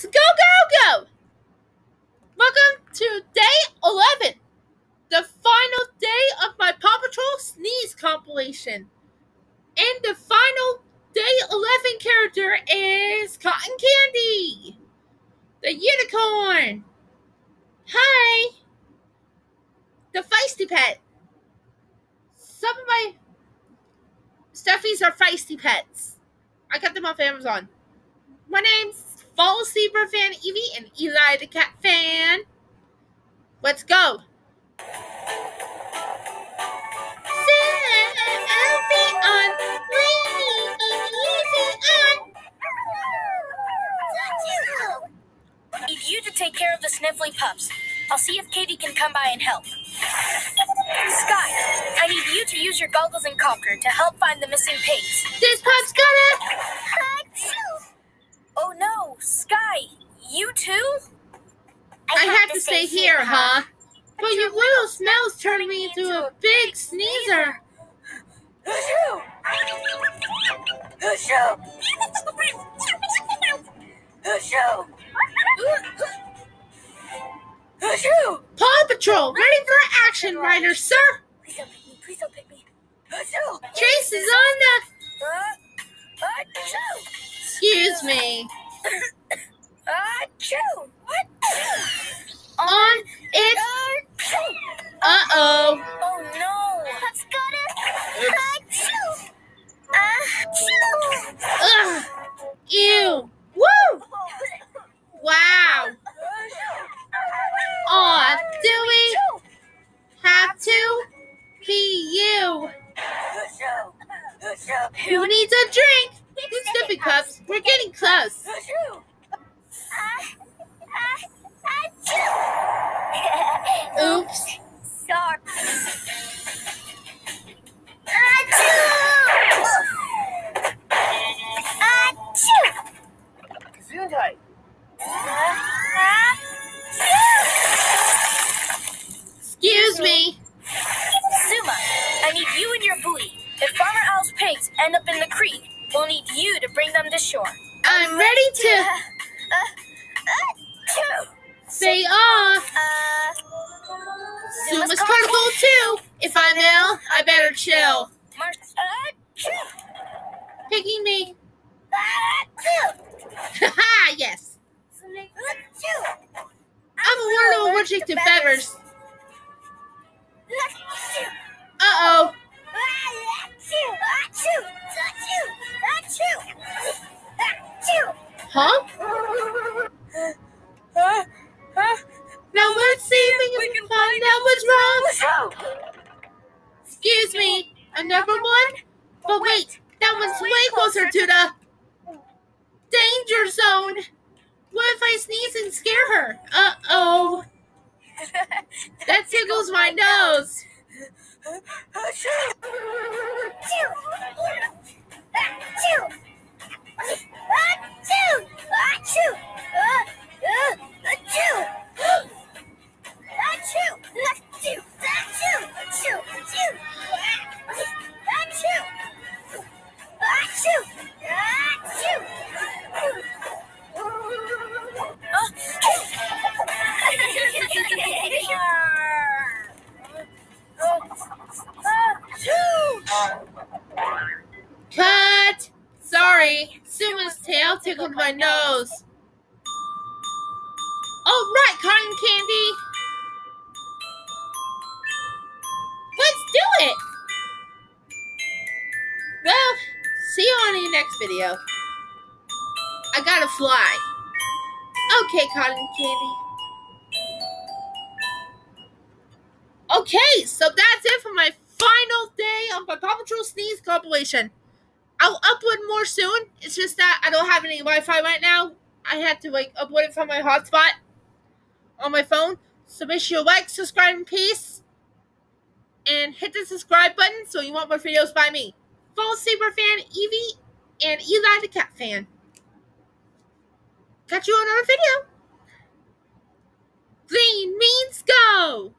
Let's go! Welcome to day 11, the final day of my Paw Patrol Sneeze compilation. And the final day 11 character is Cotton Candy, the unicorn. Hi! The feisty pet. Some of my stuffies are feisty pets. I got them off Amazon. My name's Fall Sleeper Fan Eevee and Eli the Cat Fan. Let's go. I need you to take care of the sniffly pups. I'll see if Katie can come by and help. Sky, I need you to use your goggles and cocker to help find the missing pigs. This pup's gonna... Oh no, Sky, you too? I have to stay here, huh? But your little smells turned me into a big sneezer. Paw Patrol, ready for action, Rider, sir. Please don't pick me. Trace is on the... Excuse me. What? On it. Uh-oh. Oh no. That's Ugh. Ew. Woo! Wow. Aw, do we have to be you? Who needs a drink? Sniffy cups, we're getting close. Oops. Sorry. Gesundheit. Excuse me. Zuma, I need you and your buoy. If Farmer Owl's pigs end up in the creek, we'll need you to bring them to shore. I'm ready to say Zuma's carnival too. If I'm ill, I better chill. Picking me. Haha, yes. I'm a little allergic to feathers. Uh-oh. Huh? Now let's see if we can find out what's wrong. Excuse me, another one? But wait, that one's way closer to the danger zone. What if I sneeze and scare her? Uh-oh. That tickles my nose. Cut! Sorry, Suma's tail tickled my nose. All right, Cotton Candy. Let's do it! Well, see you on the next video. I gotta fly. Okay, Cotton Candy. Okay, so that's it for my final day of my Paw Patrol Sneeze compilation. I'll upload more soon. It's just that I don't have any Wi-Fi right now. I had to upload it from my hotspot on my phone. So make sure you like, subscribe, and peace. And hit the subscribe button so you want more videos by me. Fall Sleeper Fan Eevee and Eli the Cat Fan. Catch you on another video. Green means go!